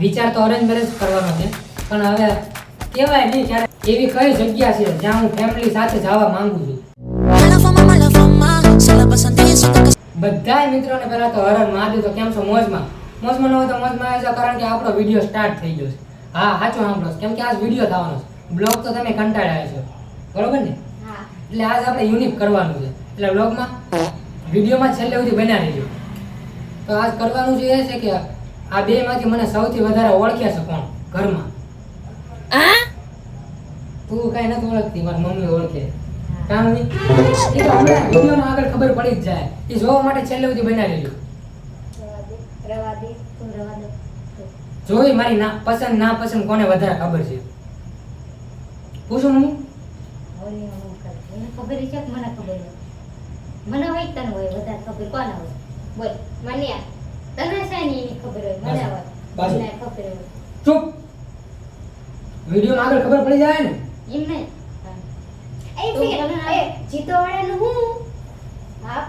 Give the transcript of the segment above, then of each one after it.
વિચાર તો arrange marriage કરવાનો છે, પણ હવે કહેવાય નહીં ક્યારે એવી કઈ જગ્યા છે જ્યાં હું ફેમિલી સાથે જવા માંગુ છું. બધાય મિત્રોને પહેલા તો હરણ મહાદેવ. તો કેમ છો? મોજમાં ન હોય તો મોજમાં આવી જાવ, કારણ કે આપણો વિડીયો સ્ટાર્ટ થઈ ગયો છે. હા, સાચું સાંભળો, કેમ કે આજ વિડીયો થવાનો છે. બ્લોગ તો તમે કંટાળ્યા છો, બરોબર ને? એટલે આજ આપણે યુનિક કરવાનું છે. એટલે બ્લોગમાં વિડીયોમાં છેલ્લે સુધી બન્યા રહેજો. તો આજ કરવાનું જે એ છે કે આ બે માંથી મને સૌથી વધારે ઓળખ્યા છે કોણ ઘરમાં? તું કઈ નથી ઓળખતી, મારી મમ્મી ઓળખે. કામ નહીં એ તો હમણાં વિડીયોમાં આગળ ખબર પડી જ જાય. એ જોવા માટે છેલ્લે સુધી બન્યા રહેજો. જોઈ મારી પસંદ ના પસંદ કોને વધારે ખબર છે? પૂછું મમ્મી? ખબર છે કે મને ખબર હોય? મને હોય તને હોય વધારે ખબર કોને હોય? બોલ મને તને શાની એની ખબર હોય? મને હોય મને ખબર હોય. ચૂપ. વિડીયોમાં આગળ ખબર પડી જાય ને એમ નહીં. એ જીતો વાળાનું હું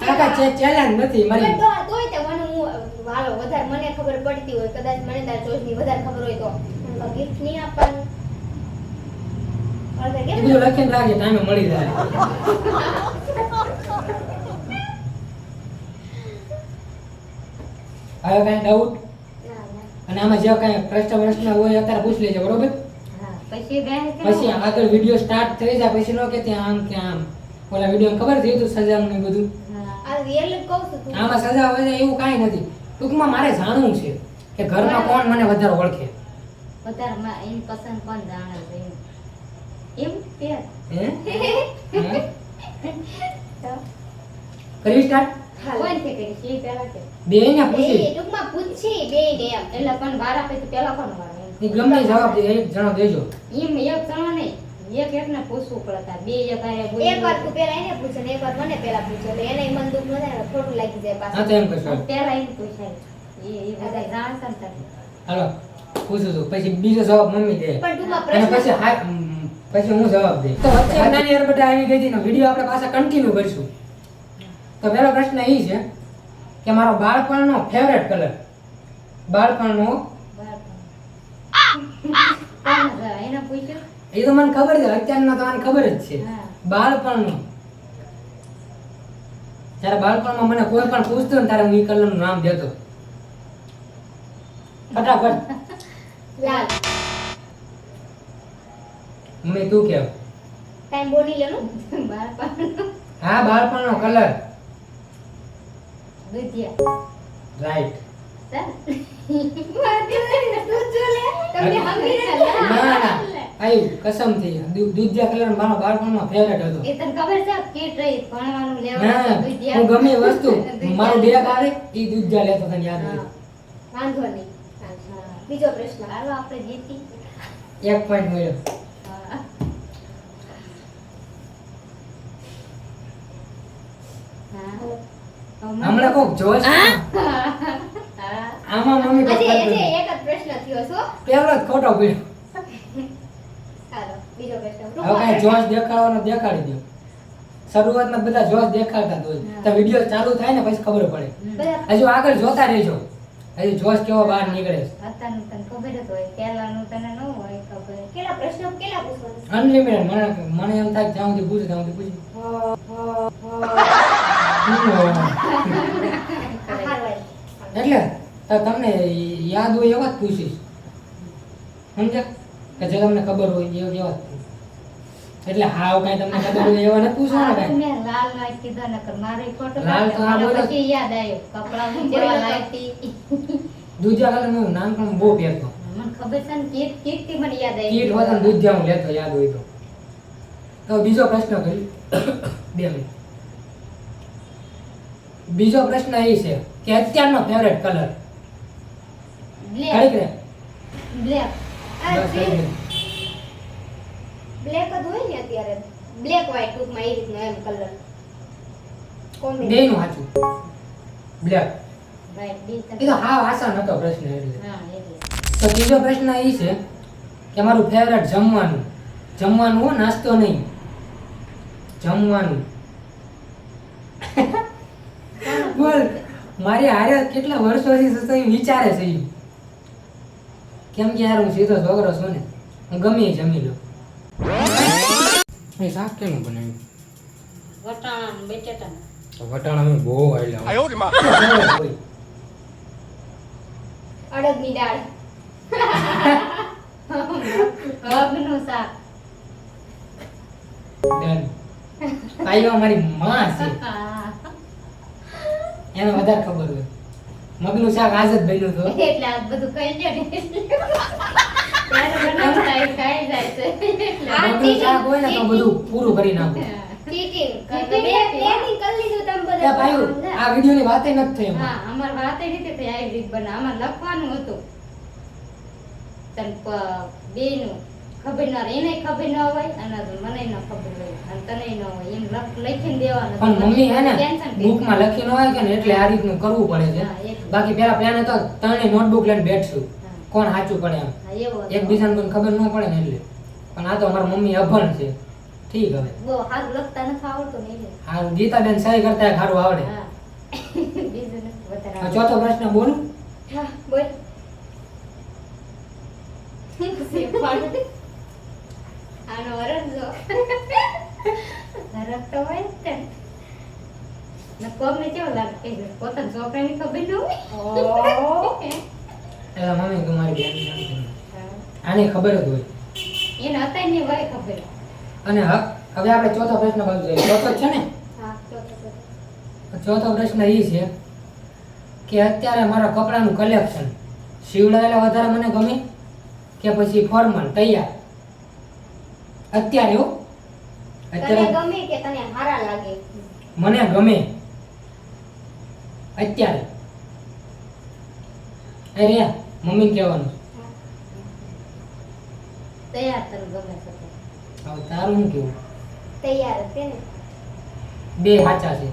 કાકા ચેલેન્જ નથી મારી. તોય તે મને હું વાલો વધારે મને ખબર પડતી હોય, કદાચ મને તાર ચોઈસની વધારે ખબર હોય તો મને ગિફ્ટ નહીં આપવાનું. એ બધું લખીને રાખજે, ટાઈમે મળી જાય. હવે કઈ ડાઉટ અને આમાં જે કઈ પ્રશ્ન હોય અત્યારે પૂછી લેજો, બરોબર? પછી આગળ વિડિયો સ્ટાર્ટ થઈ જાય પછી નો કે ત્યાં આમ કે આમ ઓલા વિડિયો ખબર થઈ તો સજાનું ને બધું. આ રિયલ જ કહું છું. આમાં સજા હોય છે એવું કાઈ નથી. ટૂંકમાં મારે જાણવું છે કે ઘરમાં કોણ મને વધારે ઓળખે. વધારે એની પસંદ કોણ જાણે છે એમ તે કરી સ્ટાર્ટ. કોણ છે કરી છે પહેલા કે બે ને પૂછી એ ટૂંકમાં પૂછી બે ને એમ એટલે પણ બાર આપે તો પહેલા કોણ વાળે એ ગમે જવાબ દે, એક જણો દેજો. એમ એક જણો નહીં, એક ને પૂછવું પડતા બે એક આરે બોલ. એક વાર તું પહેલા એને પૂછે ને એક વાર મને પહેલા પૂછે એટલે એને મન દુખ ન થાય, થોડું લાગી જાય પાછું. હા તો એમ કરશો. પહેલા એને પૂછાય એ બધા જાણતા હતા. હાલો પૂછું છું, પછી બીજો જવાબ મમ્મી દે પણ ટૂંકમાં અને પ્રશ્ન પછી હું જવાબ દે. તો વચ્ચે નાની યાર બધા આવી ગઈ હતી ને વિડિયો આપણે પાછા કન્ટિન્યુ કરીશું. તો પહેલો પ્રશ્ન એ છે કે મારો બાળપણનો ફેવરેટ કલર. બાળપણનો એને પૂછ્યું એ તો મને ખબર છે, અત્યારના તો મને ખબર જ છે. બાળપણનો જ્યારે બાળપણમાં મને કોઈ પણ પૂછતું ને ત્યારે હું એ કલરનું નામ દેતો. ફટાફટ. લાલ. મમ્મી તું કેવ? ટાઈમ બોલી લેનું બાળપણ. હા, બાળપણનો કલર દુધિયા. રાઈટ. ના આયુ કસમથી દૂધિયા કલર મારો બાળપણમાં ફેવરેટ હતો. એ તને ખબર છે કીટ રહી ભણવાનું ના, લેવાનું દુધિયા. હું ગમે વસ્તુ મારો બેગ આવે ઈ દૂધિયા લેતો તને યાદ હોય. વાંધો નહીં. બીજો પ્રશ્ન હાલો આપણે જીતી. 1 પોઈન્ટ મળ્યો. હમણાં કોક જોશ આમાં મમ્મી કોક હજી કરતું. એક જ પ્રશ્ન થયો છો. પહેલો જ ખોટો પડ્યો. હાલો બીજો પ્રશ્ન. હવે કઈ જોશ દેખાડવાનો દેખાડી દો. શરૂઆતમાં બધા જોશ દેખાડતા જ હોય, તો વિડિયો ચાલુ થાય ને પછી ખબર પડે. હજુ આગળ જોતા રહેજો, હજુ જોશ કેવો બહાર નીકળે છે. અત્યારનું તને ખબર જ હોય, પહેલાનું તને ન હોય ખબર. કેટલા પ્રશ્નો કેટલા પૂછવાના? અનલિમિટેડ. મને એમ થાય જ્યાં સુધી પૂછે ત્યાં સુધી પૂછે. એટલે તો તમને યાદ હોય એવા જ પૂછીશ, સમજ્યા? કે જે તમને ખબર હોય એવા જ પૂછીશ. એટલે હાવ કઈ તમને ખબર હોય એવા નથી પૂછવાના કઈ. મેં લાલ લાઈટ કીધા નકર મારે ખોટો લાલ તો આ બોલો. પછી યાદ આવ્યું કપડા જેવા લાઈટી. દૂધિયા કલરનું નામ પણ બહુ પહેરતો. મને ખબર છે ને કીટ કીટ થી મને યાદ આવી. કીટ હોત ને દૂધિયા હું લેતો યાદ હોય તો. તો બીજો પ્રશ્ન કરી 2 મિનિટ. બીજો પ્રશ્ન એ છે કે અત્યારનો ફેવરેટ કલર. બ્લેક. રે બ્લેક. આ બસ બ્લેક કરી બ્લેક જ હોય ને અત્યારે. બ્લેક વ્હાઈટ ટૂંકમાં એ રીતનો એમ કલર. બે નું સાચું. બ્લેક. રાઈટ બી એ તો હાવ આસાન હતો પ્રશ્ન એટલે. હા એટલે. તો ત્રીજો પ્રશ્ન એ છે કે મારું ફેવરેટ જમવાનું. જમવાનું હો, નાસ્તો નહીં. જમવાનું. બોલ મારી હારે કેટલા વર્ષોથી સતત વિચારે છે ઈ. કેમ કે યાર હું સીધો છોકરો છું ને, હું ગમે એ જમી લઉં. એ શાક કેમ બનાવ્યું? વટાણા ને બટેટા. તો વટાણા મેં બહુ આયલા હોય. અડદની દાળ. મગનું શાક. બેન કાયવા મારી માં છે, એને વધારે ખબર હોય. મગનું શાક આજ જ બન્યું હતું. એટલે આ બધું કહી દે ને. ત્યારે બનાવતા એ ખાઈ જાય છે. મગનું શાક હોય ને તો બધું પૂરું કરી નાખું. ચીટિંગ પ્લાનિંગ કરી લીધું તમે એ બધા. ભાઈ આ વિડિયોની વાત નથી થઈ એમાં. હા, અમાર વાત એ રીતે થઈ આવી રીત બના. અમાર લખવાનું હતું. તન બેનું ખબર ન રહે, એને ખબર ન હોય અને મને ન ખબર હોય અને તને ન હોય એમ લખીને દેવાનું. પણ મમ્મી હે ને ટેન્શન થઈ. બુકમાં લખી ન હોય કે ને એટલે આ રીતનું કરવું પડે છે. હા, એટલે. બાકી પેલા પ્લાન હતો ત્રણે નોટબુક લઈને બેઠશું, હા. કોણ સાચું પડે એમ. હા, એવો હતો. એકબીજાને કોઈ ખબર ન પડે ને એટલે. પણ આ તો અમારા મમ્મી અભણ છે. ઠીક હવે બહુ સારું લખતા નથી આવડતું ને એટલે. આ ગીતાબેન સહી કરતા ખારું આવડે. હા. બીજું નથી વધારે હવે આવડતું. ચોથો પ્રશ્ન બોલું. હા, બોલ. આનો વરસ જો. વરસ તો હોય જ તે. ને કોમને કેવું લાગે કે પોતાના છોકરાની ખબર ન હોય? એટલે મમ્મી તમારી બેન નથી. આને ખબર જ હોય. એને અત્યારની હોય ખબર. અને હવે આપણે ચોથો પ્રશ્ન બાજુ જઈએ. ચોથો જ છે ને? હા, તો. ચોથો પ્રશ્ન એ છે કે અત્યારે મારા કપડાનું કલેક્શન સીવડાયેલા વધારે મને ગમે કે પછી ફોર્મલ તૈયાર? અત્યારે હો, તને અત્યારે ગમે કે તને હારા લાગે? મને ગમે અત્યારે. અરે મમ્મીને કહેવાનું તૈયાર તને ગમે છે તો. હવે તારું શું કેવું? તૈયાર જ છે ને. બે સાચા છે.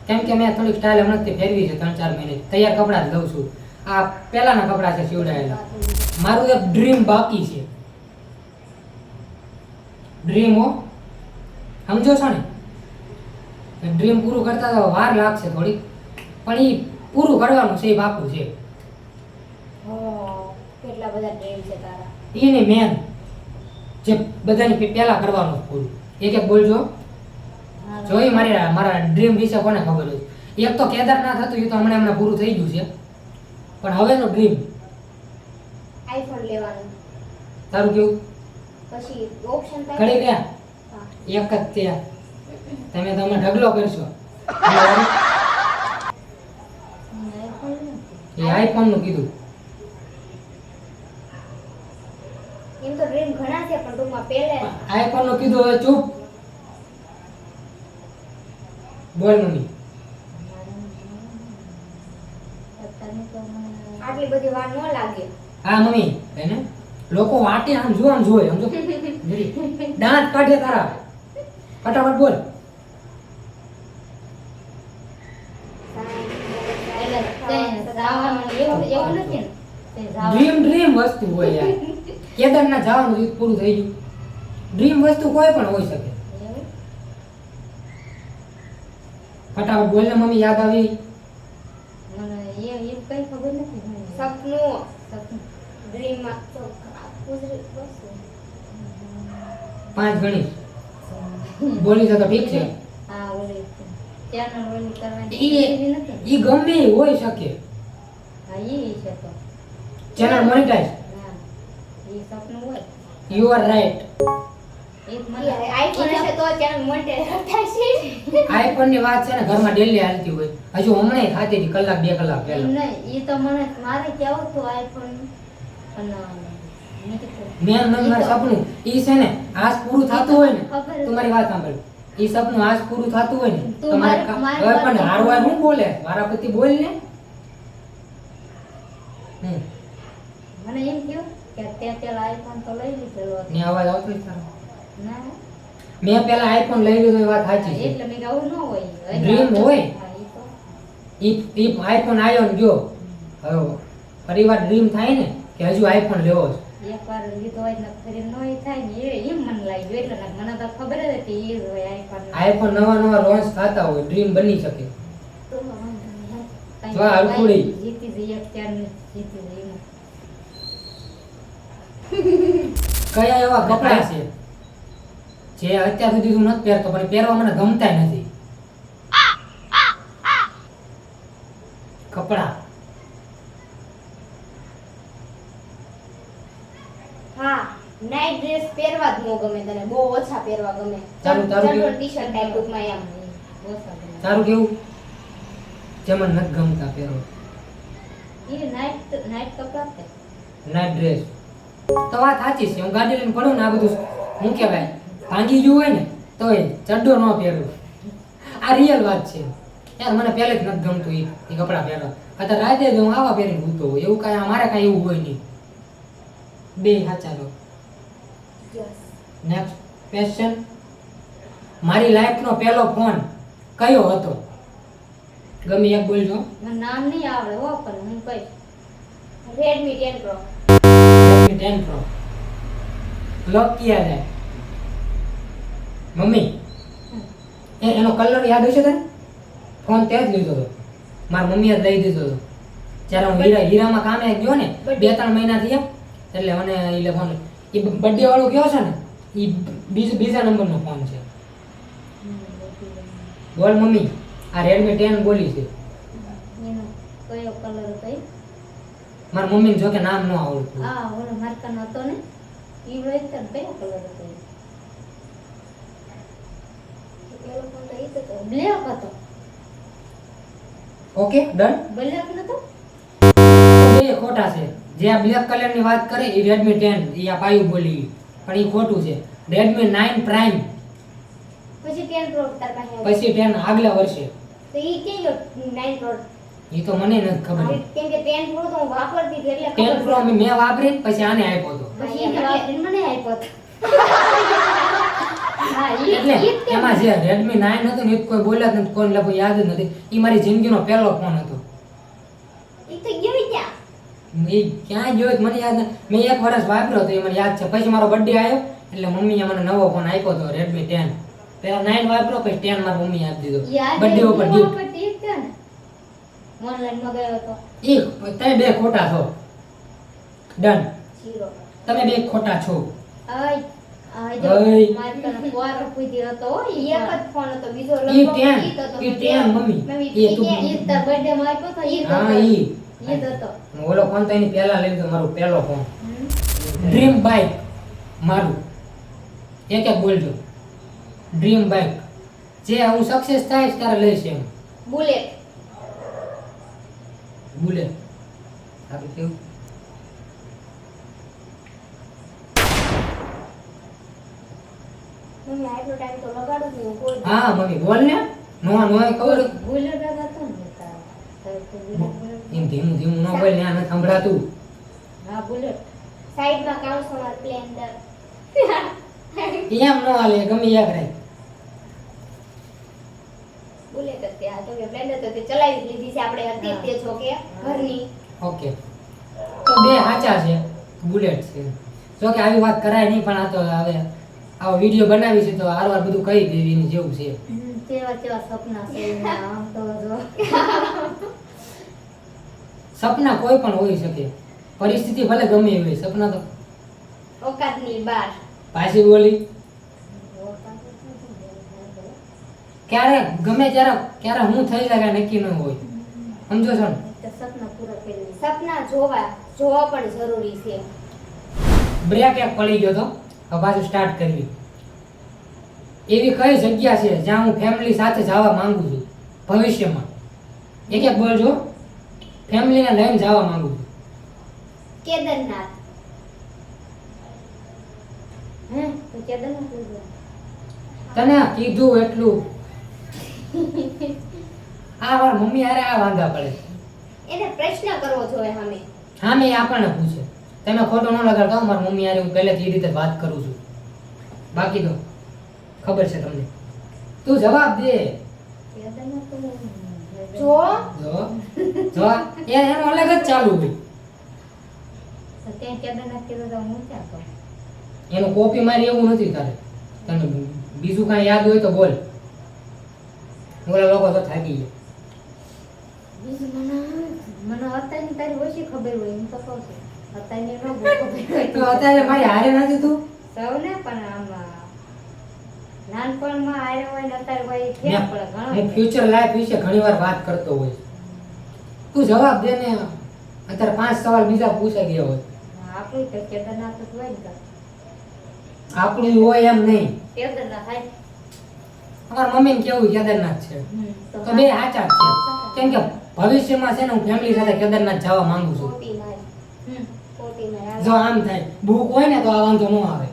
કેમ કે મેં થોડીક સ્ટાઇલ હમણાંથી ફેરવી છે 3-4 મહિને. તૈયાર કપડાં જ લઉં છું. આ પહેલાના કપડાં છે સીવડાયેલા. મારું એક ડ્રીમ બાકી છે. ડ્રીમ હો, સમજો છો ને? ડ્રીમ પૂરું કરતા તો વાર લાગશે થોડી, પણ એ પૂરું કરવાનું છે, એ બાપુ છે. કેટલા બધા ડ્રીમ છે તારા. એને મેન જે બધાની પહેલા કરવાનું પૂરું. એક એક બોલજો. જોઈ મારા ડ્રીમ વિશે કોને ખબર હોય? એક તો કેદારનાથ હતું, એ તો હમણાં પૂરું થઈ ગયું છે. પણ હવેનો ડ્રીમ આઈફોન લેવાનું. તારું કેવું? પછી ઓપ્શન ઘડી ગયા હા. એક જ ત્યાં તમે ઢગલો કરશો. આઈફોન એ આઈફોન નું કીધું. એમ તો ડ્રીમ ઘણા છે પણ ટૂંકમાં પહેલે આઈફોન નું કીધું. હવે ચૂપ બોલ મમ્મી. આટલી બધી વાર ન લાગે. હા મમ્મી એને લોકો વાટે આમ જોવે સમજો. દાંત કાઢે તારા. ફટાફટ બોલ. એવું નથી ને તે જવાનું. ડ્રીમ વસ્તુ હોય યાર. કેદારનાથ જવાનું યુદ્ધ પૂરું થઈ ગયું. ડ્રીમ વસ્તુ કોઈ પણ હોઈ શકે. એવું? ફટાફટ બોલ ને મમ્મી, યાદ આવી. મને એ કઈ ખબર નથી. સપનું. ડ્રીમમાં તો બસ 5 ગણી બોલી છે તો ઠીક છે. હા, ઓલી ચેનલ ઓલી કરવાની ઈ એવી નથી. ઈ ગમે એ હોઈ શકે. હા, ઈ છે તો. Channel monetise. હા, ઈ સપનું હોય. You are right. એક મને આઈફોન હશે તો ચેનલ મોનેટાઇઝ થશે. આઈફોન ની વાત છે ને ઘરમાં ડેલી હાલતી હોય. હજુ હમણાં ખાતી હતી કલાક 2 કલાક એમ પહેલા. નહીં, ઈ તો મને મારે કેવું હતું આઈફોન પણ મેં કીધું મેન મારું સપનું ઈ છે ને આજ પૂરું થતું હોય ને ખબર તું મારી વાત સાંભળ. ઈ સપનું આજ પૂરું થતું હોય ને તું તો મારે મારી હવે વાત પણ સાંભળ. હારવાર હું બોલે મારા પતિ બોલ ને. મને એમ થયું કે તે પેલા આઈફોન તો લઈ લીધેલો હતો. ને અવાજ આવતો જ તારો. ના, મેં પેલા આઈફોન લઈ લીધો એ વાત સાચી છે. એટલે મેં કહ્યું આવું ન હોય. Dream હોય. હા, ઈ તો. ઈ આઈફોન આવ્યો ને ગયો. હવે પરિવાર ડ્રીમ થાય ને કે હજુ આઈફોન લેવો છે. એકવાર લીધો હોય ને ફરી નો ઈ થાય ને એમ મને લાગ્યું એટલે ના, મને તો ખબર જ હતી ઈ જ હોય આઈફોન. આઈફોન નવા લોન્ચ થતા હોય ડ્રીમ બની શકે. તો વાંધો નહીં. જો આ અડકુડી. જીતી જઈએ અત્યારની જીતી જઈએ. કયા એવા કપડા છે જે અત્યાર સુધી તું નથી પહેરતો પણ પહેરવા મને ગમતાય નથી? કપડા. હા, નાઈટ ડ્રેસ પહેરવા જ નો ગમે તને, બહુ ઓછા પહેરવા ગમે. તારું જનરલ ટી-શર્ટ ટાઈપ ટૂંકમાં એમ ઓછા ગમે. તારું કેવું? જે મને નથી ગમતા પહેરો. એ નાઈટ કપડા છે. નાઈટ ડ્રેસ તો વાત સાચી છે. હું ગાડી લઈને પડું ને આ બધું હું કહેવાય ભાંગી ગયું હોય ને તો એ ચડ્ડો ન પહેરું. આ રિયલ વાત છે યાર. મને પહેલે જ નથી ગમતું એ કપડાં પહેરવા. અત્યારે રાતે જ હું આવા પહેરીને ઊતો હોય એવું કાંઈ અમારે કાંઈ એવું હોય નહીં. બે સાચા લો. Next question. મારી લાઈફનો પહેલો ફોન કયો હતો? ગમે એક બોલજો. મને નામ નહીં આવડે હો, પણ હું કહીશ Redmi 10 Pro. Redmi 10 Pro લોક કિયા જાય. મમ્મી એનો કલર યાદ હશે તને? ફોન તે જ લીધો હતો મારી મમ્મીએ જ લઈ દીધો હતો જ્યારે હું હીરામાં કામે ગયો ને 2-3 મહિના થયા એટલે મને એ ફોન એ બર્થડે વાળો ગયો છે ને એ બીજા નંબરનો ફોન છે. બોલ મમ્મી આ Redmi 10 બોલી છે. એનો કયો કલર હતો એ? મારી મમ્મીને જો કે નામ ન આવડતું. હા, ઓલો માર્કર હતો ને ઈ હોય તો કયો કલર હતો એ? પેલો ફોન તો ઈ તો બ્લેક હતો. Okay done. બ્લેક નતો? બે ખોટા છે. જે આ બ્લેક કલરની વાત કરે એ Redmi 10 એ આ પાયું બોલી પણ એ ખોટું છે. Redmi 9 Prime પછી 10 Pro તાર પાસે પછી 10 આગલા વર્ષે. તો ઈ કયો 9 Pro? એ તો મને નથી ખબર. કેમ કે 10 Pro તો હું વાપરતી હતી એટલે 10 Pro મેં વાપરી પછી આને આપ્યો હતો. પછી એને વાપરીને મને આપ્યો હતો. હા, એટલે એમાં જે Redmi 9 હતો ને એ કોઈ બોલ્યા જ નથી, કોઈને લગભગ યાદ જ નથી. એ મારી જિંદગીનો પહેલો ફોન હતો. ઈ તો ગયો ક્યાં? એ ક્યાં ગયો મને યાદ નથી. મેં એક વર્ષ વાપર્યો હતો એ મને યાદ છે. પછી મારો બર્થડે આવ્યો એટલે મમ્મીએ મને નવો ફોન આપ્યો હતો Redmi 10. પહેલા 9 વાપર્યો પછી 10 મારી મમ્મીએ આપી દીધો બર્થડે ઉપર ગિફ્ટ. ઓનલાઈન મગાવ્યો હતો. તમે બે ખોટા છો. ડન. 0. તમે બે ખોટા છો. આય આય. મારે તને ફોર પૂછી હતો. ઈ એક જ ફોન હતો, બીજો ઈ લગભગ 10 ઈ તો હતો. ઈ 10 મમ્મી ઈ તું ઈ તાર બર્થડે માં આપ્યો તો ઈ તો હા ઈ ઈ જ હતો. ઓલો ફોન તો એની પહેલા લઈ લીધો મારો પહેલો ફોન. હમ. ડ્રીમ બાઇક મારું એક બોલજો. ડ્રીમ બાઇક જે હું સક્સેસ થાય ત્યારે લઈશ એમ. બુલેટ. બુલેટ. આપણે કેવું મમ્મી આટલો ટાઈમ તો લગાડું જ નહીં કોઈ. હા મમ્મી બોલ ને. નોવા નોવા ખબર બુલેટ જ હતો ને તારો. એમ ધીમું ધીમું ન બોલ ને આ નથી સંભળાતું. હા, બુલેટ. સાઈડમાં કાઉન્સલર સ્પ્લેન્ડર. એમ ન હાલે ગમે યાદ રાખ. બુલેટ જ તે. આ તો કે સ્પ્લેન્ડર તો તે ચલાવી જ લીધી છે આપણે હતી જ તે છો કે ઘરની. ઓકે તો બે સાચા છે. બુલેટ છે. જો કે આવી વાત કરાય નહીં પણ આ તો હવે આવો વિડીયો બનાવી છે તો હારવાર બધું કહી દેવી એની જેવું છે. કેવા કેવા સપના છે એના, આમ તો જો. સપના કોઈ પણ હોઈ શકે. પરિસ્થિતિ ભલે ગમે એવી હોય સપના તો ઓકાતની બહાર. પાછી બોલી. ક્યારે ગમે ક્યારે હું થઈ જાય નક્કી ન હોય. સમજો છો ને? તો સપના પૂરા કરી. સપના જોવા પણ જરૂરી છે. બ્રેક એક પડી ગયો તો હવે પાછું સ્ટાર્ટ કરવી. એવી કઈ જગ્યા છે જ્યાં હું ફેમિલી સાથે જવા માંગુ છું ભવિષ્યમાં? એક બોલજો. ફેમિલીને લઈને જવા માંગુ છું. કેદારનાથ. તો કેદારનાથ લઈ જાઓ. તને કીધું એટલું. આ વાર મમ્મી હારે આ વાંધા પડે. એને પ્રશ્ન કરવો જોઈએ સામે. હા મેં આપણને પૂછે. તમે ખોટો ન લગાડતા હો, મારી મમ્મી હારે હું પહેલેથી એ રીતે વાત કરું છું. બાકી તો ખબર છે તમને. તું જવાબ દે. કેદારનાથ તો જો એનો અલગ જ ચાલુ હોય. ત્યાં કેદારનાથ કીધું તો હું ક્યાં કહું? એનું કોપી મારી એવું નથી તારે. તને બીજું કાંઈ યાદ હોય તો બોલ. ઓલા લોકો તો થાકી ગયા. બીજું મને અત્યારની તારી ઓછી ખબર હોય એમ તો કહું છું. અત્યારની ન બહુ ખબર હોય. તો તો અત્યારે મારી હારે નથી તું સૌને પણ આમાં નાનપણમાં આયો હોય ને અત્યારે હોય ફેર પડે ઘણો. હું ફ્યુચર લાઈફ વિશે ઘણીવાર વાત કરતો હોય તું જવાબ દે ને અત્યારે 5 સવાલ બીજા પૂછાઈ ગયા હોય આપણું તો કેદારનાથ જ હોય ને તો. આપણું હોય એમ નહીં કેદારનાથ થાય. અમારા મમ્મીને કેવું કેદારનાથ છે તો બે સાચા જ છે કેમ કે ભવિષ્યમાં છે ને હું ફેમિલી સાથે કેદારનાથ જવા માંગુ છું જો આમ થાય બુક હોય ને તો આ વાંધો ન આવે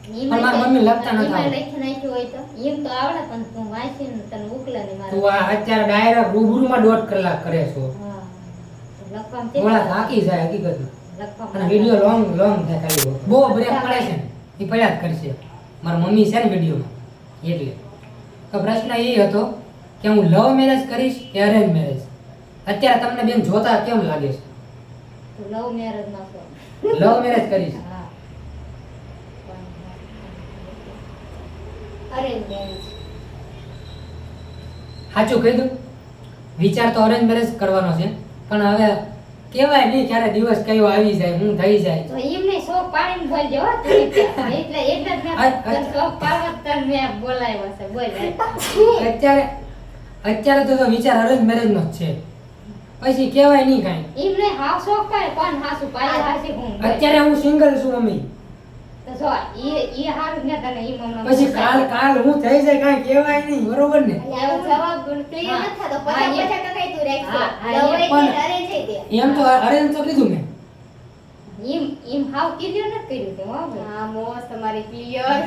પણ મારા મમ્મી લખતા નથી આવડતું. લખી નાખ્યું હોય તો એમ તો આવડે પણ તું વાંચીને તને ઉકલા નહીં તું આ અત્યારે ડાયરેક્ટ રૂબરૂમાં 1.5 કલાક કરે છો હા લખવામાં થોડા થાકી જાય હકીકતમાં અને લખવામાં વિડિયો લોંગ થાય ખાલી બહુ બ્રેક પડે છે ને એ પડ્યા જ કરશે મારા મમ્મી છે ને વિડિયોમાં એટલે તો પ્રશ્ન એ હતો કે હું લવ મેરેજ કરીશ કે અરેન્જ મેરેજ અત્યારે તમને બેન જોતા કેમ લાગે છે લવ મેરેજ માં છો લવ મેરેજ કરીશ હા અરેન્જ મેરેજ સાચું કહી દઉં વિચાર તો અરેન્જ મેરેજ કરવાનો છે પણ હવે કેવાય નહીં ક્યારે દિવસ કયો આવી જાય હું થઈ જાય તો એમને શોખ પાડીને બોલજો હો તું એટલે જ મેં તને શોખ પાડવા તને મેં બોલાવ્યો છે બોલ અત્યારે તો વિચાર અરેન્જ મેરેજ નો જ છે પછી કેવાય નહીં કાંઈ એમને હાવ શોખ પાડે પણ હાસુ પાડે હાસી હું બોલ. અત્યારે હું સિંગલ છું મમ્મી તો જો ઈ હારું ને તને ઈ મમ્મી પછી કાલ હું થઈ જાય કાંઈ કેવાય નહીં બરોબર ને આવો જવાબ ક્લિયર ન થતો હા, 50% તું રાખજો હા, હા, લવરે પણ- કે અરે છે તે એમ તો અરેન્જ તો કીધું મેં એમ હાવ કીધું નથી કર્યું તે હો ભાઈ. હા મોસ તમારી ક્લિયર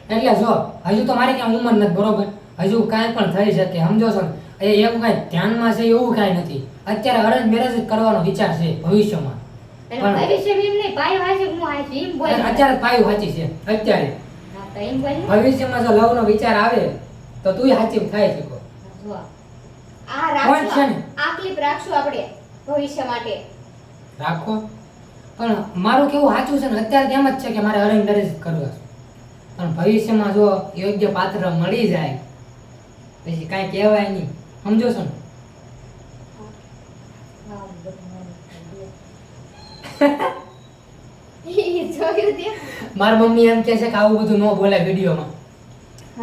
એટલે જો હજુ તો મારી ક્યાં ઉંમર નથી બરોબર હજુ કાંઈ પણ થઈ શકે સમજો છો ને એ એવું કાંઈ ધ્યાનમાં છે એવું કાંઈ નથી અત્યારે અરેન્જ મેરેજ જ કરવાનો વિચાર છે ભવિષ્યમાં અને પણ- ભવિષ્યમાં એમ નહીં પાયો હાસી હું હાસી એમ બોલ અત્યારે પાયું સાચી છે અત્યારે હા તો એમ બોલ ને. ભવિષ્યમાં જો લવનો વિચાર આવે તો તું સાચી થાય શકો જો આ point છે રાખશું ને? આ ક્લિપ રાખશું આપણે ભવિષ્ય માટે રાખો પણ મારું કેવું સાચું છે ને અત્યારે એમ જ છે કે મારે અરેન્જ મેરેજ કરવા છે પણ ભવિષ્યમાં જો યોગ્ય પાત્ર મળી જાય પછી કાંઈ કહેવાય નહીં સમજો છો ને હા બધું મારું. ઈ જોયું તે મારી મમ્મી એમ કહે છે કે આવું બધું ન બોલાય વિડીયોમાં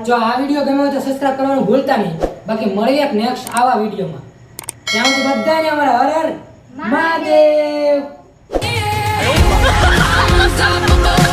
જો આ વિડીયો ગમ્યો હોય તો સબસ્ક્રાઇબ કરવાનું ભૂલતા નહીં બાકી મળીએ નેક્સ્ટ આવા વિડીયોમાં ત્યાં સુધી બધાને અમારા હર હર મહાદેવ Unstoppable.